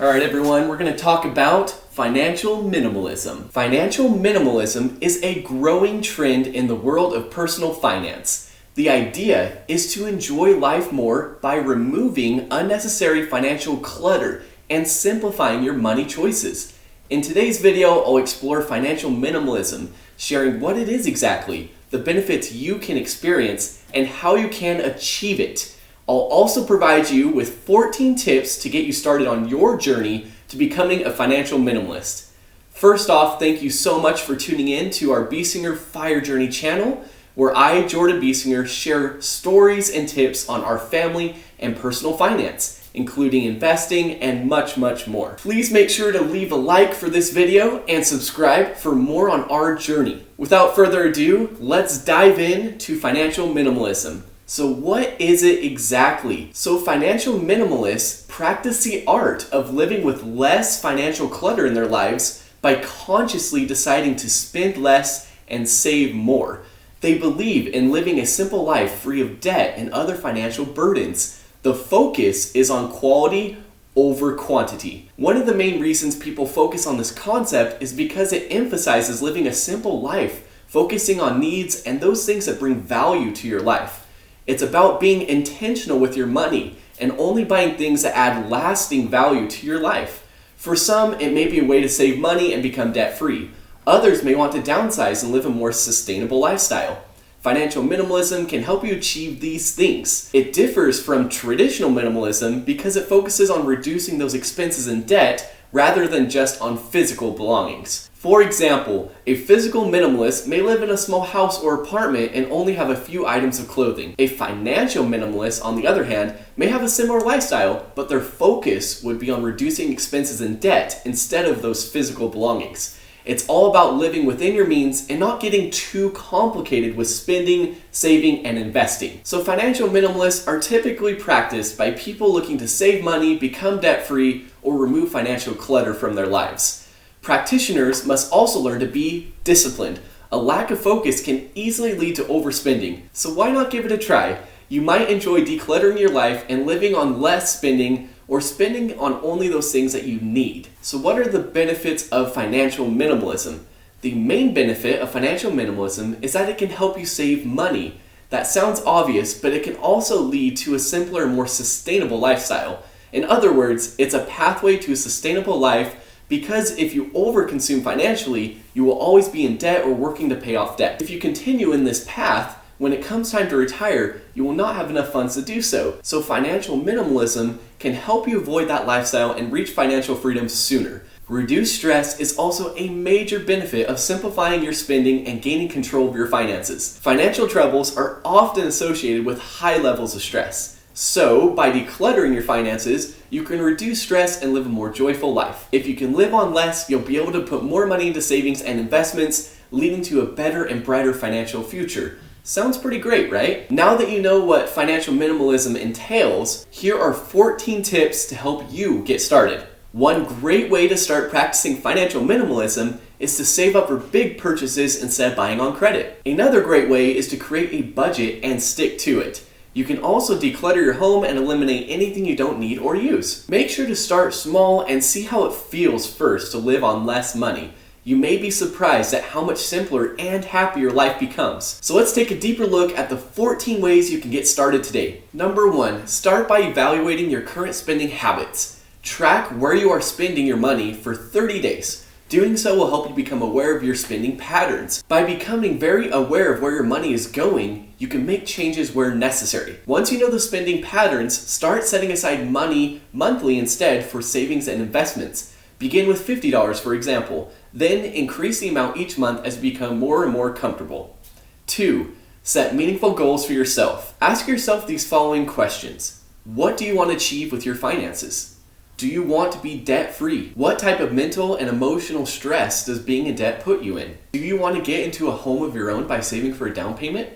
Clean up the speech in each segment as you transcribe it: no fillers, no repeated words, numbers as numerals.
Alright everyone, we're going to talk about financial minimalism. Financial minimalism is a growing trend in the world of personal finance. The idea is to enjoy life more by removing unnecessary financial clutter and simplifying your money choices. In today's video, I'll explore financial minimalism, sharing what it is exactly, the benefits you can experience, and how you can achieve it. I'll also provide you with 14 tips to get you started on your journey to becoming a financial minimalist. First off, thank you so much for tuning in to our Biesinger Fire Journey channel, where I, Jordan Biesinger, share stories and tips on our family and personal finance, including investing and much, much more. Please make sure to leave a like for this video and subscribe for more on our journey. Without further ado, let's dive in to financial minimalism. So what is it exactly? So financial minimalists practice the art of living with less financial clutter in their lives by consciously deciding to spend less and save more. They believe in living a simple life free of debt and other financial burdens. The focus is on quality over quantity. One of the main reasons people focus on this concept is because it emphasizes living a simple life, focusing on needs and those things that bring value to your life. It's about being intentional with your money and only buying things that add lasting value to your life. For some, it may be a way to save money and become debt-free. Others may want to downsize and live a more sustainable lifestyle. Financial minimalism can help you achieve these things. It differs from traditional minimalism because it focuses on reducing those expenses and debt rather than just on physical belongings. For example, a physical minimalist may live in a small house or apartment and only have a few items of clothing. A financial minimalist, on the other hand, may have a similar lifestyle, but their focus would be on reducing expenses and debt instead of those physical belongings. It's all about living within your means and not getting too complicated with spending, saving, and investing. So financial minimalists are typically practiced by people looking to save money, become debt-free, or remove financial clutter from their lives. Practitioners must also learn to be disciplined. A lack of focus can easily lead to overspending, so why not give it a try? You might enjoy decluttering your life and living on less spending or spending on only those things that you need. So what are the benefits of financial minimalism? The main benefit of financial minimalism is that it can help you save money. That sounds obvious, but it can also lead to a simpler, more sustainable lifestyle. In other words, it's a pathway to a sustainable life because if you overconsume financially, you will always be in debt or working to pay off debt. If you continue in this path, when it comes time to retire, you will not have enough funds to do so. So financial minimalism can help you avoid that lifestyle and reach financial freedom sooner. Reduced stress is also a major benefit of simplifying your spending and gaining control of your finances. Financial troubles are often associated with high levels of stress. So, by decluttering your finances, you can reduce stress and live a more joyful life. If you can live on less, you'll be able to put more money into savings and investments, leading to a better and brighter financial future. Sounds pretty great, right? Now that you know what financial minimalism entails, here are 14 tips to help you get started. One great way to start practicing financial minimalism is to save up for big purchases instead of buying on credit. Another great way is to create a budget and stick to it. You can also declutter your home and eliminate anything you don't need or use. Make sure to start small and see how it feels first to live on less money. You may be surprised at how much simpler and happier life becomes. So let's take a deeper look at the 14 ways you can get started today. Number 1, start by evaluating your current spending habits. Track where you are spending your money for 30 days. Doing so will help you become aware of your spending patterns. By becoming very aware of where your money is going, you can make changes where necessary. Once you know the spending patterns, start setting aside money monthly instead for savings and investments. Begin with $50, for example. Then increase the amount each month as you become more and more comfortable. 2. Set meaningful goals for yourself. Ask yourself these following questions. What do you want to achieve with your finances? Do you want to be debt-free? What type of mental and emotional stress does being in debt put you in? Do you want to get into a home of your own by saving for a down payment?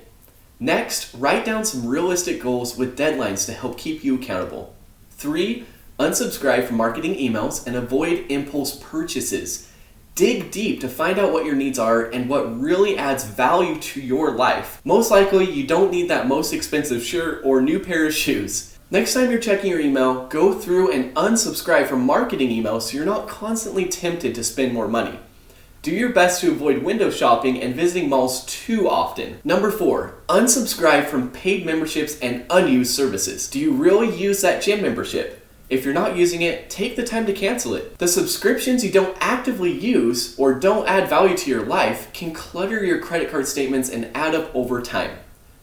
Next, write down some realistic goals with deadlines to help keep you accountable. 3. Unsubscribe from marketing emails and avoid impulse purchases. Dig deep to find out what your needs are and what really adds value to your life. Most likely, you don't need that most expensive shirt or new pair of shoes. Next time you're checking your email, go through and unsubscribe from marketing emails so you're not constantly tempted to spend more money. Do your best to avoid window shopping and visiting malls too often. Number 4, unsubscribe from paid memberships and unused services. Do you really use that gym membership? If you're not using it, take the time to cancel it. The subscriptions you don't actively use or don't add value to your life can clutter your credit card statements and add up over time.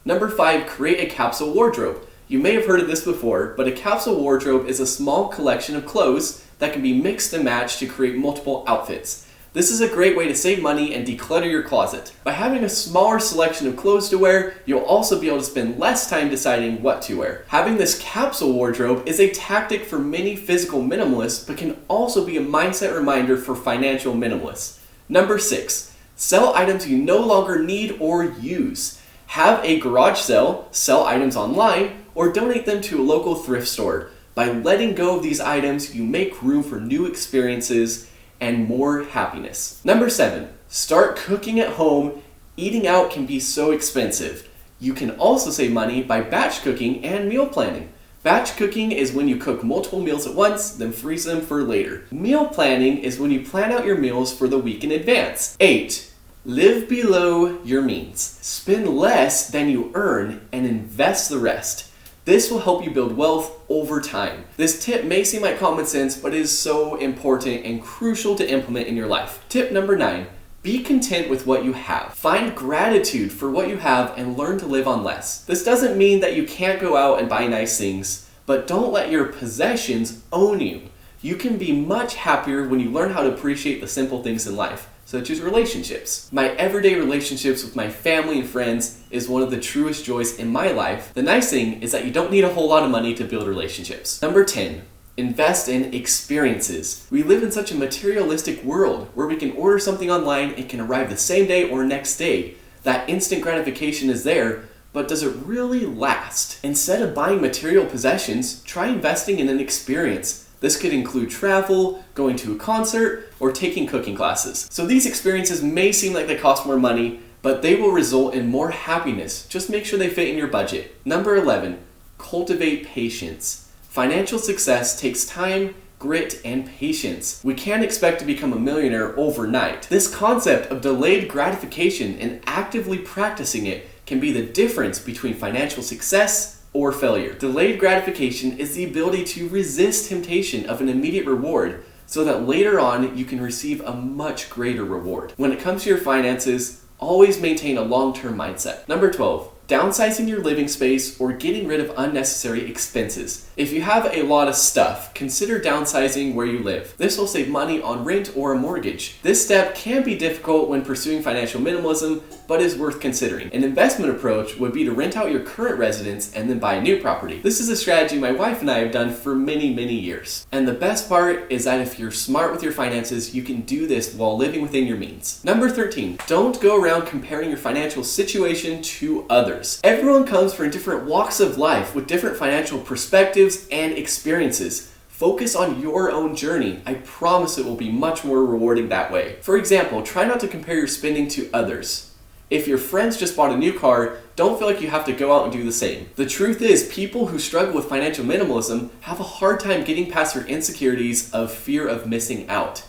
Number 5, create a capsule wardrobe. You may have heard of this before, but a capsule wardrobe is a small collection of clothes that can be mixed and matched to create multiple outfits. This is a great way to save money and declutter your closet. By having a smaller selection of clothes to wear, you'll also be able to spend less time deciding what to wear. Having this capsule wardrobe is a tactic for many physical minimalists, but can also be a mindset reminder for financial minimalists. Number 6, sell items you no longer need or use. Have a garage sale, sell items online, or donate them to a local thrift store. By letting go of these items, you make room for new experiences and more happiness. Number 7, start cooking at home. Eating out can be so expensive. You can also save money by batch cooking and meal planning. Batch cooking is when you cook multiple meals at once, then freeze them for later. Meal planning is when you plan out your meals for the week in advance. 8, live below your means. Spend less than you earn and invest the rest. This will help you build wealth over time. This tip may seem like common sense, but it is so important and crucial to implement in your life. Tip number 9, be content with what you have. Find gratitude for what you have and learn to live on less. This doesn't mean that you can't go out and buy nice things, but don't let your possessions own you. You can be much happier when you learn how to appreciate the simple things in life, such as relationships. My everyday relationships with my family and friends is one of the truest joys in my life. The nice thing is that you don't need a whole lot of money to build relationships. Number 10, invest in experiences. We live in such a materialistic world where we can order something online, it can arrive the same day or next day. That instant gratification is there, but does it really last? Instead of buying material possessions, try investing in an experience. This could include travel, going to a concert, or taking cooking classes. So these experiences may seem like they cost more money, but they will result in more happiness. Just make sure they fit in your budget. Number 11, cultivate patience. Financial success takes time, grit, and patience. We can't expect to become a millionaire overnight. This concept of delayed gratification and actively practicing it can be the difference between financial success or failure. Delayed gratification is the ability to resist temptation of an immediate reward so that later on you can receive a much greater reward. When it comes to your finances, always maintain a long-term mindset. Number 12, downsizing your living space or getting rid of unnecessary expenses. If you have a lot of stuff, consider downsizing where you live. This will save money on rent or a mortgage. This step can be difficult when pursuing financial minimalism, but is worth considering. An investment approach would be to rent out your current residence and then buy a new property. This is a strategy my wife and I have done for many years. And the best part is that if you're smart with your finances, you can do this while living within your means. Number 13, don't go around comparing your financial situation to others. Everyone comes from different walks of life with different financial perspectives and experiences. Focus on your own journey. I promise it will be much more rewarding that way. For example, try not to compare your spending to others. If your friends just bought a new car, don't feel like you have to go out and do the same. The truth is, people who struggle with financial minimalism have a hard time getting past their insecurities of fear of missing out.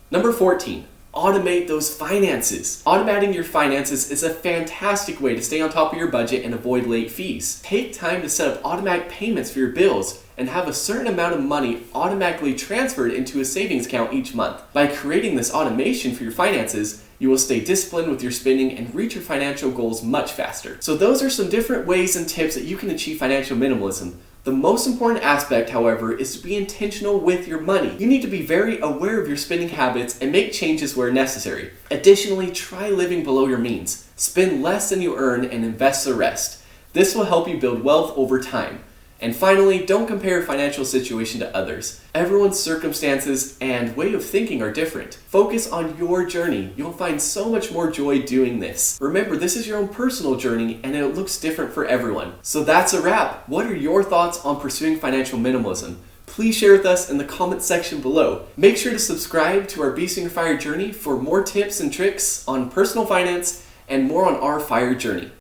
Number 14, automate those finances. Automating your finances is a fantastic way to stay on top of your budget and avoid late fees. Take time to set up automatic payments for your bills and have a certain amount of money automatically transferred into a savings account each month. By creating this automation for your finances, you will stay disciplined with your spending and reach your financial goals much faster. So those are some different ways and tips that you can achieve financial minimalism. The most important aspect, however, is to be intentional with your money. You need to be very aware of your spending habits and make changes where necessary. Additionally, try living below your means. Spend less than you earn and invest the rest. This will help you build wealth over time. And finally, don't compare your financial situation to others. Everyone's circumstances and way of thinking are different. Focus on your journey. You'll find so much more joy doing this. Remember, this is your own personal journey and it looks different for everyone. So that's a wrap. What are your thoughts on pursuing financial minimalism? Please share with us in the comment section below. Make sure to subscribe to our Beasting Your Fire journey for more tips and tricks on personal finance and more on our fire journey.